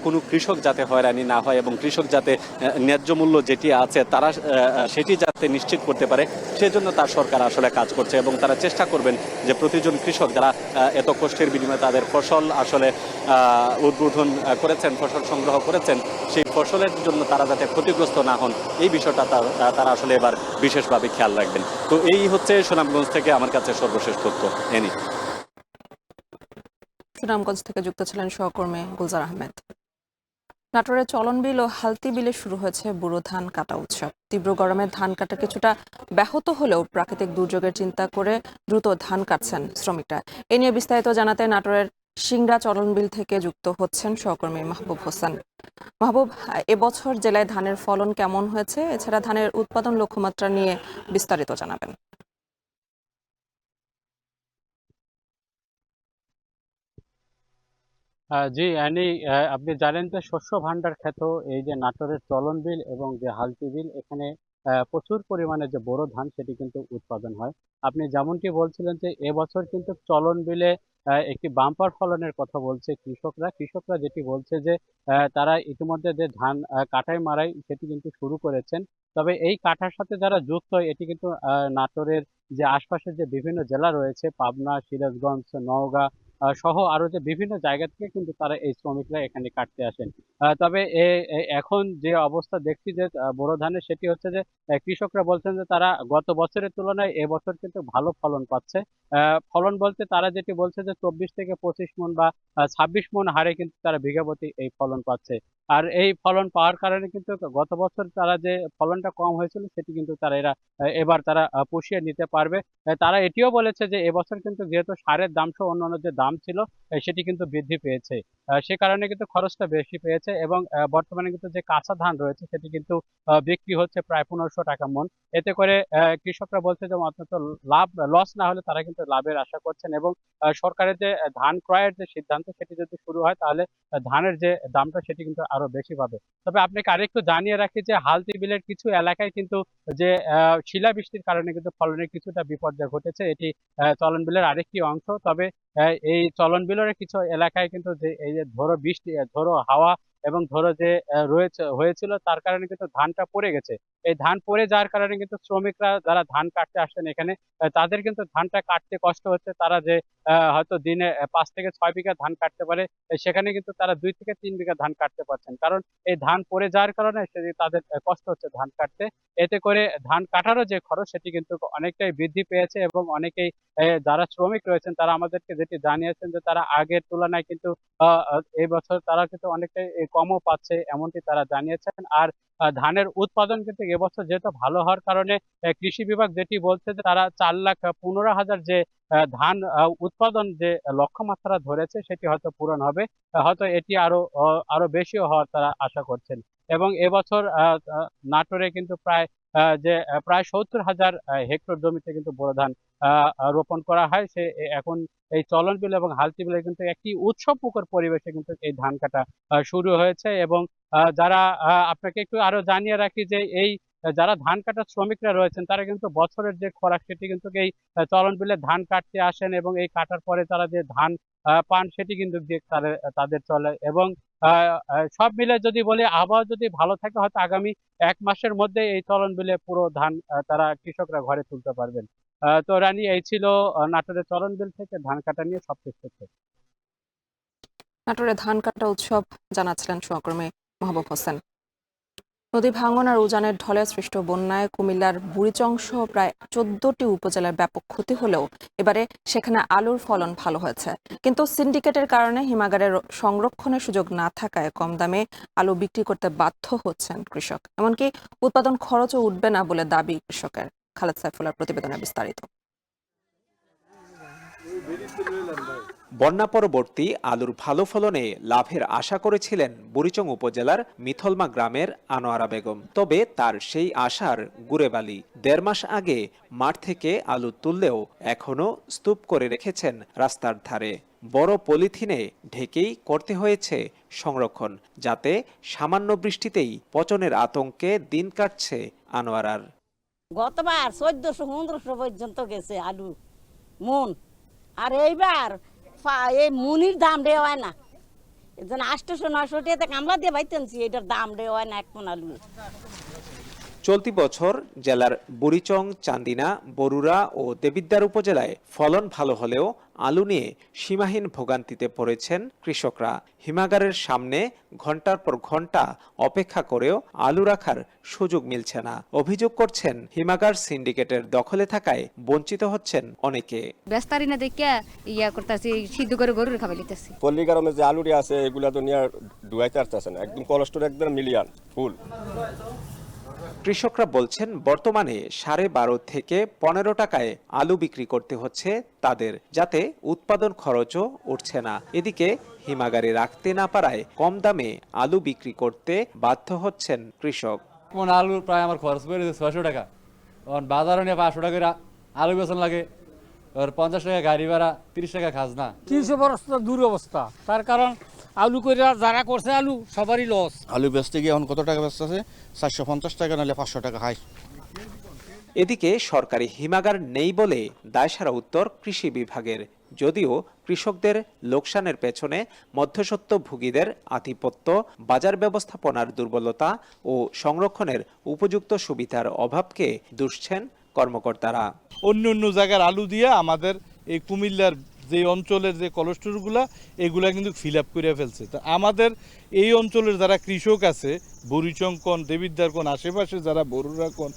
কোনো কৃষক যাতে হয়রানি না হয় এবং কৃষক যাতে ন্যায্য মূল্য যেটি আছে তারা সেটি যাতে নিশ্চিত করতে পারে, সেজন্য তার সরকার আসলে কাজ করছে। এবং তারা চেষ্টা করবেন যে প্রতিজন কৃষক যারা এত কষ্টের বিনিময়ে তাদের ফসল আসলে উদ্বোধন করেছেন, ফসল সংগ্রহ করেছেন, সেই ফসলের জন্য তারা যাতে ক্ষতিগ্রস্ত না হন এই বিষয়টা তারা আসলে এবার বিশেষভাবে খেয়াল রাখবেন। তো এই হচ্ছে সুনামগঞ্জ থেকে আমার কাছে সর্বশেষ তথ্য। এনি সুনামগঞ্জ থেকে যুক্ত ছিলেন সহকর্মী গুলজার আহমেদ। নাটোরের চলন বিল ও হালতি বিলে শুরু হয়েছে বুড়ো ধান কাটা উৎসব। তীব্র গরমে ধান কাটা কিছুটা ব্যাহত হলেও প্রাকৃতিক দুর্যোগের চিন্তা করে দ্রুত ধান কাটছেন শ্রমিকরা। এ নিয়ে বিস্তারিত জানাতে নাটোরের সিংড়া চলন বিল থেকে যুক্ত হচ্ছেন সহকর্মী মাহবুব হোসেন। মাহবুব, এবছর জেলায় ধানের ফলন কেমন হয়েছে, এছাড়া ধানের উৎপাদন লক্ষ্যমাত্রা নিয়ে বিস্তারিত জানাবেন। জি অ্যানি, আপনি জানেন যে শস্য ভাণ্ডার খ্যাত এই যে নাটোরের চলন বিল এবং যে হালতি বিল, এখানে প্রচুর পরিমাণে যে বোরো ধান সেটি কিন্তু উৎপাদন হয়। আপনি যেমনটি বলছিলেন যে এবছর কিন্তু চলন বিলে একটি বাম্পার ফলনের কথা বলছে কৃষকরা যেটি বলছে যে তারা ইতিমধ্যে যে ধান কাটাই মারাই সেটি কিন্তু শুরু করেছেন। তবে এই কাটার সাথে যারা যুক্ত, এটি কিন্তু নাটোরের যে আশপাশের যে বিভিন্ন জেলা রয়েছে, পাবনা, সিরাজগঞ্জ, নওগাঁ সহ আরো যে বিভিন্ন জায়গা থেকে কিন্তু তারা এই শ্রমিকরা এখানে কাটতে আসেন। তবে এখন যে অবস্থা দেখছি যে বোরো ধানের, সেটি হচ্ছে যে কৃষকরা বলছেন যে তারা গত বছরের তুলনায় এবছর কিন্তু ভালো ফলন পাচ্ছে। ফলন বলতে তারা যেটি বলছে যে 24 থেকে 25 মণ বা 26 মণ হারে কিন্তু তারা বিঘা প্রতি এই ফলন পাচ্ছে। আর এই ফলন পাওয়ার কারণে কিন্তু গত বছর তারা যে ফলনটা কম হয়েছিল সেটি কিন্তু এবার তারা পুষিয়ে নিতে পারবে। তারা এটিও বলেছে যে এবছর কিন্তু যেহেতু সারের দাম সহ অন্যান্য যে দাম ছিল সেটি কিন্তু বৃদ্ধি পেয়েছে, সে কারণে কিন্তু খরচটা বেশি পেয়েছে এবং বর্তমানে কিন্তু যে কাঁচা ধান রয়েছে সেটি কিন্তু বিক্রি হচ্ছে প্রায় 1500 টাকা মণ। এতে করে কৃষকরা বলছে যে অন্তত লস না হলে তারা কিন্তু লাভের আশা করছেন এবং সরকারের যে ধান ক্রয়ের যে সিদ্ধান্ত সেটি যদি শুরু হয় তাহলে ধানের যে দামটা সেটি কিন্তু আরো বেশি পাবে। তবে আপনাকে আরেকটু জানিয়ে রাখি যে হালতি বিলের কিছু এলাকায় কিন্তু যে শিলাবৃষ্টির কারণে কিন্তু ফলনের কিছুটা বিপর্যয় ঘটেছে। এটি চলন বিলের আরেকটি অংশ। তবে এই চলন বিলের কিছু এলাকায় কিন্তু যে এই যে ঝোড়ো বৃষ্টি, ঝোড়ো হাওয়া এবং ঝোড়ো যে হয়েছিল তার কারণে কিন্তু ধানটা পড়ে গেছে। এই ধান পড়ে যাওয়ার কারণে কিন্তু শ্রমিকরা যারা ধান কাটতে আসছেন এখানে, তাদের কিন্তু ধানটা কাটতে কষ্ট হচ্ছে। তারা যে হয়তো দিনে 5 থেকে 6 বিঘা ধান কাটতে পারে, সেখানে কিন্তু তারা 2 থেকে 3 বিঘা ধান কাটতে পারছেন, কারণ এই ধান পড়ে যাওয়ার কারণে তাদের কষ্ট হচ্ছে ধান কাটতে। এতে করে ধান কাটারও যে খরচ সেটি কিন্তু অনেকটাই বৃদ্ধি পেয়েছে এবং অনেকেই যারা শ্রমিক রয়েছেন তারা আমাদেরকে যেটি জানিয়েছেন যে তারা আগের তুলনায় কিন্তু এই বছর তারা কিন্তু অনেকটাই কমও পাচ্ছে, এমনটি তারা জানিয়েছেন। আর ধানের উৎপাদন কিন্তু এবছর যেহেতু ভালো হওয়ার কারণে কৃষি বিভাগ যেটি বলছে যে তারা 4,15,000 যে ধান উৎপাদন যে লক্ষ্যমাত্রা ধরেছে সেটি হয়তো পূরণ হবে, হয়তো এটি আরো বেশিও হওয়ার তারা আশা করছেন। এবং এবছর নাটোরে কিন্তু প্রায় 70,000 হেক্টর জমিতে কিন্তু বোরো ধান রোপণ করা হয়। এখন এই চলন বিল এবং হালতি বিলে কিন্তু একটি উৎসব মুখর পরিবেশে কিন্তু এই ধান কাটা শুরু হয়েছে। এবং যারা আপনাকে একটু আরো জানিয়ে রাখি যে এই যারা ধান কাটার শ্রমিকরা রয়েছেন তারা কিন্তু বছরের যে খোরাক সেটি কিন্তু এই চলন বিলে ধান কাটতে আসেন এবং এই কাটার পরে তারা যে ধান পান সেটি কিন্তু তাদের চলে। এবং সব মিলে যদি বলি, আবহাওয়া যদি ভালো থাকে হয়তো আগামী 1 মাসের মধ্যে এই চলন বিলে পুরো ধান তারা কৃষকরা ঘরে তুলতে পারবেন। তো রানী, এই ছিল নাটোরের চলন বিল থেকে ধান কাটা নিয়ে সবকিছু। নাটোরে ধান কাটা উৎসব জানাচ্ছিলেন সহকর্মী মাহবুব হোসেন। নদী ভাঙন আর উজানের ঢলে সৃষ্ট বন্যায় কুমিল্লার বুড়িচং সহ প্রায় 14টি উপজেলার ব্যাপক ক্ষতি হলেও এবারে সেখানে আলুর ফলন ভালো হয়েছে। কিন্তু সিন্ডিকেটের কারণে হিমাগারের সংরক্ষণের সুযোগ না থাকায় কম দামে আলু বিক্রি করতে বাধ্য হচ্ছেন কৃষক। এমনকি উৎপাদন খরচও উঠবে না বলে দাবি কৃষকের। খালেদ সাইফুল্লাহর প্রতিবেদনে বিস্তারিত। বন্যা পরবর্তী আলুর ভালো ফলনে লাভের আশা করেছিলেন বুড়িচং উপজেলার মিথলমা গ্রামের আনোয়ারা বেগম। তবে তার সেই আশার গুড়েবালি। 1.5 মাস আগে মাঠ থেকে আলু তুললেও এখনো স্তূপ করে রেখেছেন রাস্তার ধারে। বড় পলিথিনে ঢেকেই করতে হয়েছে সংরক্ষণ, যাতে সামান্য বৃষ্টিতেই পচনের আতঙ্কে দিন কাটছে আনোয়ারার। গতবার 1400-1500 পর্যন্ত গেছে আলু মন, আর এইবার এই মুনির দাম দেওয়া হয় না, এজন্য 800-900 টাকাতে কামলা দিয়ে বাইতেনছি, এটার দাম দেওয়া হয় না এক মন আলু। চলতি বছর জেলার বুড়িচং, চান্দিনা, বরুড়া ও দেবিদ্বার উপজেলায় ফলন ভালো হলেও আলু নিয়ে সীমাহীন ভোগান্তিতে পড়েছেন কৃষকরা। হিমাগারের সামনে ঘন্টার পর ঘন্টা অপেক্ষা করেও আলু রাখার সুযোগ মিলছে না। অভিযোগ করছেন হিমাগার সিন্ডিকেটের দখলে থাকায় বঞ্চিত হচ্ছেন অনেকে। ব্যস্তারি না দেখে ইয়া করতেছি, সিদ্ধ করে গরুর খাবার লিতেছি। পল্লিগ্রামে যে আলুরি আছে এগুলা তো নিয়ে ডুয়াইতে আসতেছে না, একদম কোলেস্টোর একদম মিলিয়ন ফুল। কৃষকরা বলছেন বর্তমানে 12.5 থেকে 15 টাকায় আলু বিক্রি করতে হচ্ছে তাদের, যাতে উৎপাদন খরচও উঠছে না। এদিকে হিমাগারে রাখতে না পারায় কম দামে আলু বিক্রি করতে বাধ্য হচ্ছেন কৃষক। কোন আলু প্রায় আমার খরচ করে 600 টাকা, বাজারে নিয়ে 500 টাকা আলু বেচন লাগে, 50 টাকা গাড়ি ভাড়া, 30 টাকা খাজনা। কৃষক অবস্থা দুরবস্থা, তার কারণ আলু করে যারা করছে আলু সবারই লস। আলু বেচতে গিয়ে এখন কত টাকা বেচতেছে? 450 টাকা, নাহলে 500 টাকা হাই। এদিকে সরকারি হিমাগার নেই বলে দায়সারা উত্তর কৃষি বিভাগের। যদিও কৃষকদের লোকসানের পেছনে মধ্যস্বত্বভোগীদের আধিপত্য, বাজার ব্যবস্থাপনার দুর্বলতা ও সংরক্ষণের উপযুক্ত সুবিধার অভাবকে দুষছেন কর্মকর্তারা। অন্য অন্য জায়গার আলু দিয়ে আমাদের এই কুমিল্লার যে অঞ্চলের যে কোলেস্টোরগুলা এগুলা কিন্তু ফিল আপ করে ফেলছে। তো আমাদের এই অঞ্চলের যারা কৃষক আছে, বুড়িচং কোন, দেবিদ্বার কোন, আশেপাশে যারা বরুড়া কোন,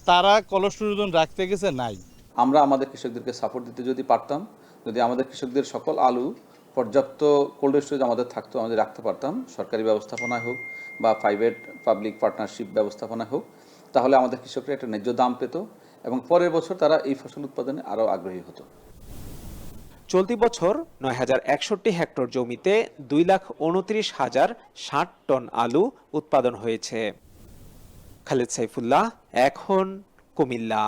তারা কোলেস্টোর রাখতে গেছে নাই। আমরা আমাদের কৃষকদেরকে সাপোর্ট দিতে যদি পারতাম, যদি আমাদের কৃষকদের সকল আলু পর্যাপ্ত কোল্ড স্টোরেজ আমাদের থাকতো, আমাদের রাখতে পারতাম, সরকারি ব্যবস্থাপনায় হোক বা প্রাইভেট পাবলিক পার্টনারশিপ ব্যবস্থাপনায় হোক, তাহলে আমাদের কৃষকরা একটা ন্যায্য দাম পেত এবং পরের বছর তারা এই ফসল উৎপাদনে আরও আগ্রহী হতো। চলতি বছর 9,061 হেক্টর জমিতে 2,29,060 টন আলু উৎপাদন হয়েছে। খালেদ সাইফুল্লাহ, এখন কুমিল্লা।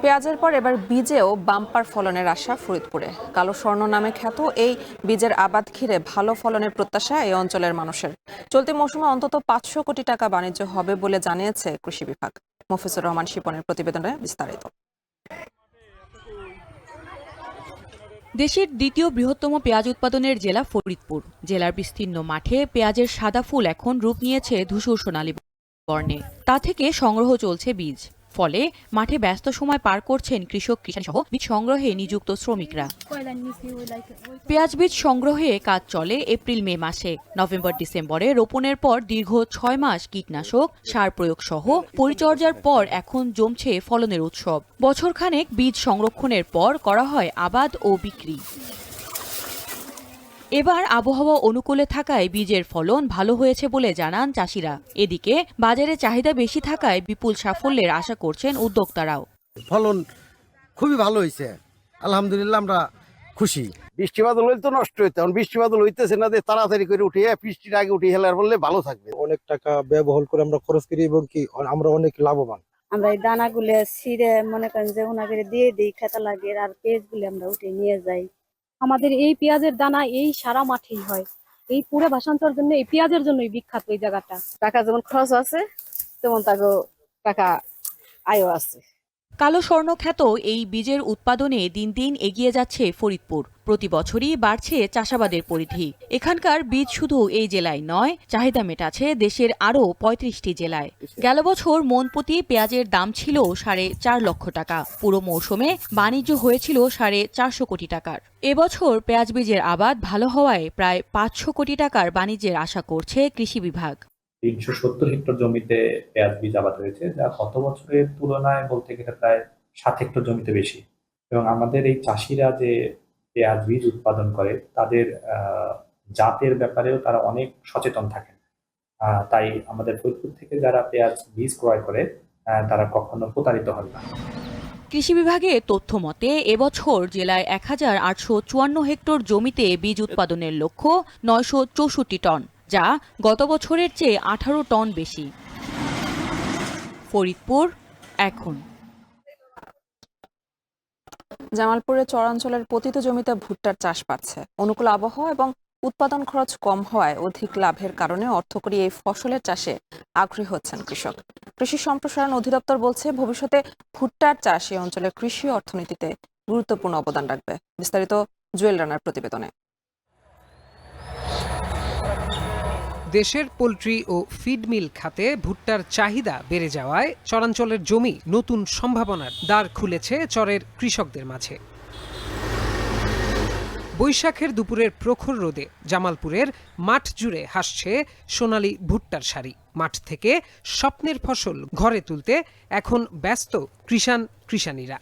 পেঁয়াজের পর এবার বীজেও বাম্পার ফলনের আশা ফরিদপুরে। কালো স্বর্ণ নামে খ্যাত এই বীজের আবাদ ঘিরে ভালো ফলনের প্রত্যাশা এই অঞ্চলের মানুষের। চলতি মৌসুমে অন্তত 500 কোটি টাকা বাণিজ্য হবে বলে জানিয়েছে কৃষি বিভাগ। মফিজুর রহমান শিপনের প্রতিবেদনে বিস্তারিত। দেশের দ্বিতীয় বৃহত্তম পেঁয়াজ উৎপাদনের জেলা ফরিদপুর। জেলার বিস্তীর্ণ মাঠে পেঁয়াজের সাদা ফুল এখন রূপ নিয়েছে ধূসর সোনালী বর্ণে। তা থেকে সংগ্রহ চলছে বীজ। ফলে মাঠে ব্যস্ত সময় পার করছেন কৃষক, কৃষানি সহ বীজ সংগ্রহে নিযুক্ত শ্রমিকরা। পেঁয়াজ বীজ সংগ্রহে কাজ চলে এপ্রিল মে মাসে। নভেম্বর ডিসেম্বরে রোপণের পর দীর্ঘ 6 মাস কীটনাশক, সার প্রয়োগ সহ পরিচর্যার পর এখন জমছে ফলনের উৎসব। বছরখানেক বীজ সংরক্ষণের পর করা হয় আবাদ ও বিক্রি। এবার আবহাওয়া অনুকূলে থাকায় বীজের ফলন ভালো হয়েছে বলে জানান চাষিরা। এদিকে বাজারে চাহিদা বেশি থাকায় বিপুল সাফল্যের আশা করছেন উদ্যোক্তারাও। ফলন খুবই ভালো হয়েছে, আলহামদুলিল্লাহ, আমরা খুশি। বৃষ্টি বাদল হইলে তো নষ্ট হইতে, এখন বৃষ্টি বাদল হইতেছে না, তাড়াতাড়ি করে উঠিয়ে বৃষ্টির আগে উঠিয়ে হেলার বললে ভালো থাকবে। অনেক টাকা ব্যবহার করে আমরা খরচ করি এবং কি আমরা অনেক লাভবান। আমরা এই দানাগুলো ছিঁড়ে মনে করেন যে ওনাকে দিয়ে দিই, খেতে লাগে, আর পেঁয়াজগুলো আমরা উঠে নিয়ে যাই। আমাদের এই পেঁয়াজের দানা এই সারা মাঠেই হয়। এই পুরো ভাষান্তর জন্য এই পেঁয়াজের জন্যই বিখ্যাত এই জায়গাটা। টাকা যেমন খরচ আছে তেমন তাকে টাকা আয়ও আছে। কালো স্বর্ণ খ্যাত এই বীজের উৎপাদনে দিন দিন এগিয়ে যাচ্ছে ফরিদপুর। প্রতি বছরই বাড়ছে চাষাবাদের পরিধি। এখানকার বীজ শুধু এই জেলায় নয়, চাহিদা মেটাচ্ছে দেশের আরও 35টি জেলায়। গেল বছর মন প্রতি পেঁয়াজের দাম ছিল 4.5 লক্ষ টাকা। পুরো মৌসুমে বাণিজ্য হয়েছিল 450 কোটি টাকার। এবছর পেঁয়াজ বীজের আবাদ ভালো হওয়ায় প্রায় 500 কোটি টাকার বাণিজ্যের আশা করছে কৃষি বিভাগ। 370 হেক্টর জমিতে পেঁয়াজ বীজ আবাদ হয়েছে, যা গত বছরের তুলনায় বলতে গেলে প্রায় 7 হেক্টর জমিতে বেশি। এবং আমাদের এই চাষিরা যে পেঁয়াজ বীজ উৎপাদন করে তাদের জাতের ব্যাপারেও তারা অনেক সচেতন থাকেন। তাই আমাদের ফরিদপুর থেকে যারা পেঁয়াজ বীজ ক্রয় করে তারা কখনো প্রতারিত হন না। কৃষি বিভাগের তথ্য মতে এবছর জেলায় 1854 হেক্টর জমিতে বীজ উৎপাদনের লক্ষ্য 964 টন, যা গত বছরের চেয়ে 18 টন বেশি। ফরিদপুর, এখন। জামালপুরের চরাঞ্চলের পতিত জমিতে ভুট্টার চাষ পাচ্ছে। অনুকূল আবহাওয়া এবং উৎপাদন খরচ কম হওয়ায় অধিক লাভের কারণে অর্থকরী এই ফসলের চাষে আগ্রহী হচ্ছেন কৃষক। কৃষি সম্প্রসারণ অধিদপ্তর বলছে ভবিষ্যতে ভুট্টার চাষ এই অঞ্চলের কৃষি অর্থনীতিতে গুরুত্বপূর্ণ অবদান রাখবে। বিস্তারিত জুয়েল রানার প্রতিবেদনে। দেশের পোল্ট্রি ও ফিড মিল খাতে ভুট্টার চাহিদা বেড়ে যাওয়ায় চরাঞ্চলের জমি নতুন সম্ভাবনার দ্বার খুলেছে চরের কৃষকদের মাঝে। বৈশাখের দুপুরের প্রখর রোদে জামালপুরের মাঠ জুড়ে হাসছে সোনালী ভুট্টার সারি। মাঠ থেকে স্বপ্নের ফসল ঘরে তুলতে এখন ব্যস্ত কৃষানীরা।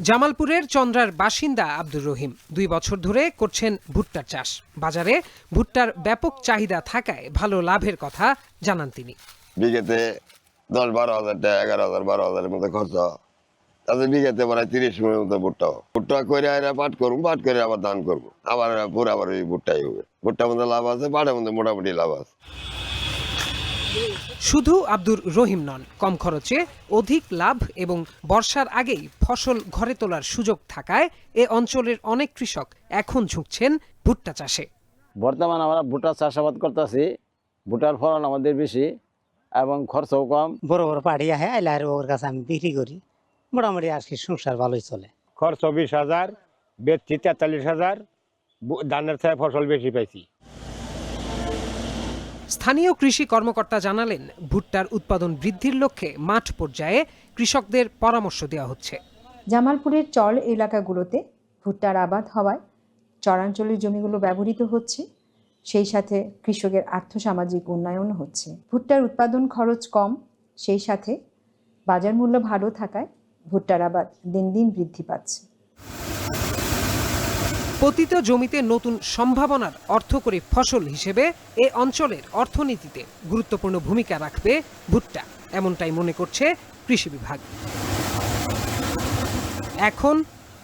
জামালপুরের চন্দ্রার বাসিন্দা আব্দুর রহিম 2 বছর ধরে করছেন ভুট্টার চাষ। বাজারে ভুট্টার ব্যাপক চাহিদা থাকায় ভালো লাভের কথা জানান তিনি। বিঘাতে 10-12 হাজার টাকা, 11,000 12,000-এর মতো খরচ, তাতে বিঘাতে প্রায় 30 মনের মতো ভুট্টা করে পাট করবো, পাট করে আবার ধান করবো, আবার পুরো আবার ওই ভুট্টাই হবে। ভুট্টার মধ্যে লাভ আছে, পাটের মধ্যে মোটামুটি লাভ আছে। শুধু আব্দুর রহিম নন, কম খরচে অধিক লাভ এবং বর্ষার আগেই ফসল ঘরে তোলার সুযোগ থাকায় এ অঞ্চলের অনেক কৃষক এখন ঝুঁকছেন ভুট্টা চাষে। বর্তমানে আমরা ভুট্টা চাষাবাদ করতেছি, ভুট্টার ফলন আমাদের বেশি এবং খরচও কম। বড় বড় পাড়ি আহে আইলে আর ওর কাছে আমি বিক্রি করি, মোটামুটি আর কি সংসার ভালোই চলে। খরচ 20,000, বেচছি 43,000, ধানের চেয়ে ফসল বেশি পাইছি। স্থানীয় কৃষি কর্মকর্তা জানালেন, ভুট্টার উৎপাদন বৃদ্ধির লক্ষ্যে মাঠ পর্যায়ে কৃষকদের পরামর্শ দেওয়া হচ্ছে। জামালপুরের চর এলাকাগুলোতে ভুট্টার আবাদ হওয়ায় চরাঞ্চলের জমিগুলো ব্যবহৃত হচ্ছে, সেই সাথে কৃষকের আর্থসামাজিক উন্নয়ন হচ্ছে। ভুট্টার উৎপাদন খরচ কম, সেই সাথে বাজার মূল্য ভালো থাকায় ভুট্টার আবাদ দিন দিন বৃদ্ধি পাচ্ছে। পতিত জমিতে নতুন সম্ভাবনার অর্থকরী ফসল হিসেবে এ অঞ্চলের অর্থনীতিতে গুরুত্বপূর্ণ ভূমিকা রাখবে ভুট্টা, এমনটাই মনে করছে কৃষি বিভাগ। এখন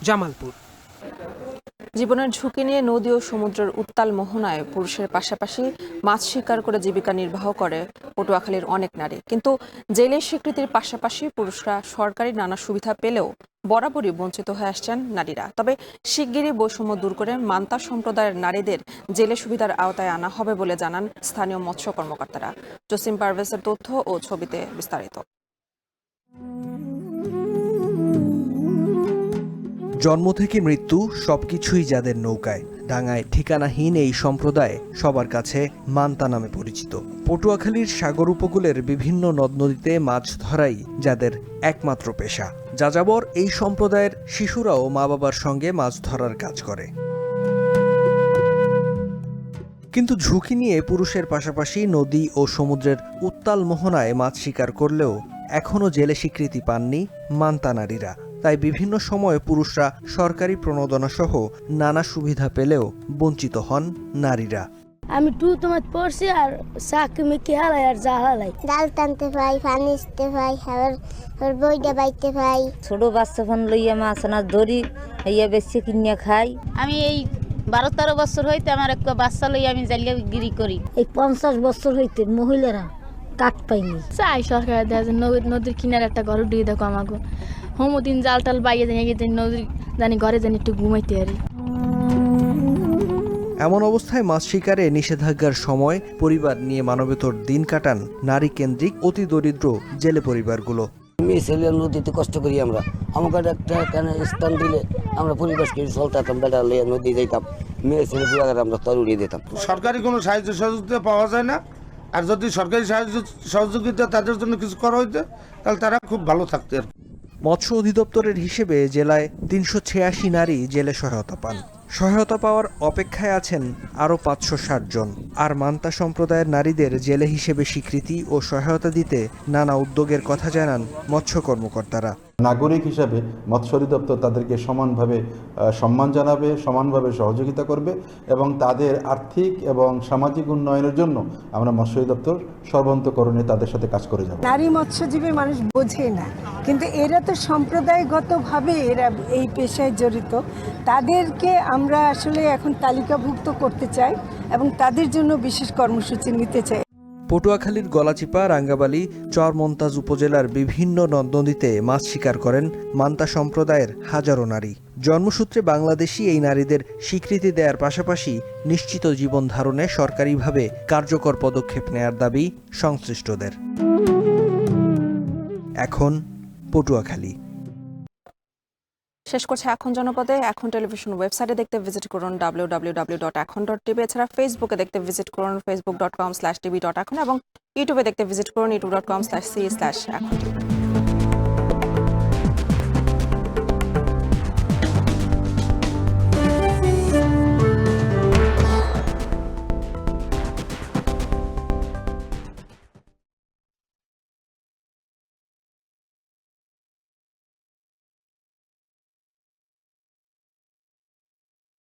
জামালপুর। জীবনের ঝুঁকি নিয়ে নদী ও সমুদ্রের উত্তাল মোহনায় পুরুষের পাশাপাশি মাছ শিকার করে জীবিকা নির্বাহ করে পটুয়াখালীর অনেক নারী। কিন্তু জেলের স্বীকৃতির পাশাপাশি পুরুষরা সরকারি নানা সুবিধা পেলেও বরাবরই বঞ্চিত হয়ে আসছেন নারীরা। তবে শিগগিরই বৈষম্য দূর করে মান্তা সম্প্রদায়ের নারীদের জেলে সুবিধার আওতায় আনা হবে বলে জানান স্থানীয় মৎস্য কর্মকর্তারা। জসিম পারভেজের তথ্য ও ছবিতে বিস্তারিত। জন্ম থেকে মৃত্যু সবকিছুই যাদের নৌকায়, ডাঙায় ঠিকানাহীন এই সম্প্রদায় সবার কাছে মান্তা নামে পরিচিত। পটুয়াখালীর সাগর উপকূলের বিভিন্ন নদ নদীতে মাছ ধরাই যাদের একমাত্র পেশা। যাযাবর এই সম্প্রদায়ের শিশুরাও মা বাবার সঙ্গে মাছ ধরার কাজ করে। কিন্তু ঝুঁকি নিয়ে পুরুষের পাশাপাশি নদী ও সমুদ্রের উত্তাল মোহনায় মাছ শিকার করলেও এখনও জেলে স্বীকৃতি পাননি মান্তা নারীরা। তাই বিভিন্ন সময়ে পুরুষরা সরকারি প্রণোদনা সহ নানা সুবিধা পেলেও বঞ্চিত হন নারীরা। আমি তোমার পড়ছি আর চাকরি হালাই আর যা হালাই, ডাল টানতে পাই, ফানিতে পাই, আবার বইটা বাইতে পাই। ছোট বাচ্চা ফোন লইয়া মাছ না ধরি, ইয়া বেশি কিনিয়া খাই। আমি এই 12-13 বছর হইতে আমার একটা বাচ্চা লইয়া আমি জালিয়া গিরি করি। এই 50 বছর হইতে মহিলারা কাট পাইনি। চাই সরকার দেয় নদীর কিনারে একটা ঘর দিয়ে দেখো আমাকে, হোমদিন জাল টাল বাইয়ে জানি নদীর জানি ঘরে জানি একটু ঘুমাইতে পারি। এমন অবস্থায় মাছ শিকারে নিষেধাজ্ঞার সময় পরিবার নিয়ে মানবেতর দিন কাটান নারী কেন্দ্রিক অতি দরিদ্র জেলে পরিবারগুলো। মেয়ে ছেলে নদীতে কষ্ট করি আমরা, আমাকে একটা স্থান দিলে আমরা পরিবেশকে চলতাম, বেড়া লইয়া নদী যাইতাম, মেয়ে ছেলে পুরা আমরা তর উড়িয়ে দিতাম। সরকারি কোনো সাহায্য সহযোগিতা পাওয়া যায় না, আর যদি সরকারি সাহায্য সহযোগিতা তাদের জন্য কিছু করা হইতো তাহলে তারা খুব ভালো থাকতো। মৎস্য অধিদপ্তরের হিসেবে জেলায় 386 নারী জেলে সহায়তা পান। সহায়তা পাওয়ার অপেক্ষায় আছেন আরও 560 জন। আর মান্তা সম্প্রদায়ের নারীদের জেলে হিসেবে স্বীকৃতি ও সহায়তা দিতে নানা উদ্যোগের কথা জানান মৎস্য কর্মকর্তারা। নাগরিক হিসাবে মৎস্য অধিদপ্তর তাদেরকে সমানভাবে সম্মান জানাবে, সমানভাবে সহযোগিতা করবে এবং তাদের আর্থিক এবং সামাজিক উন্নয়নের জন্য আমরা মৎস্য অধিদপ্তর সর্বান্তকরণে তাদের সাথে কাজ করে যাব। নারী মৎস্যজীবী মানুষ বোঝে না, কিন্তু এরা তো সম্প্রদায়গতভাবে এরা এই পেশায় জড়িত, তাদেরকে আমরা আসলে এখন তালিকাভুক্ত করতে চাই এবং তাদের জন্য বিশেষ কর্মসূচি নিতে চাই। পটুয়াখালীর গলাচিপা, রাঙ্গাবালী, চরমন্তাজ উপজেলার বিভিন্ন নদ নদীতে মাছ শিকার করেন মান্তা সম্প্রদায়ের হাজারো নারী। জন্মসূত্রে বাংলাদেশি এই নারীদের স্বীকৃতি দেওয়ার পাশাপাশি নিশ্চিত জীবন ধারণে সরকারিভাবে কার্যকর পদক্ষেপ নেয়ার দাবি সংশ্লিষ্টদের। এখন পটুয়াখালী। শেষ করছে এখন জনপদে। এখন টেলিভিশন ওয়েবসাইটে দেখতে ভিজিট করুন www.এখন.tv। এছাড়া ফেসবুকে দেখতে ভিজিট করুন facebook.com/tv.এখন এবং ইউটিউবে দেখতে ভিজিট করুন youtube.com/c/এখন।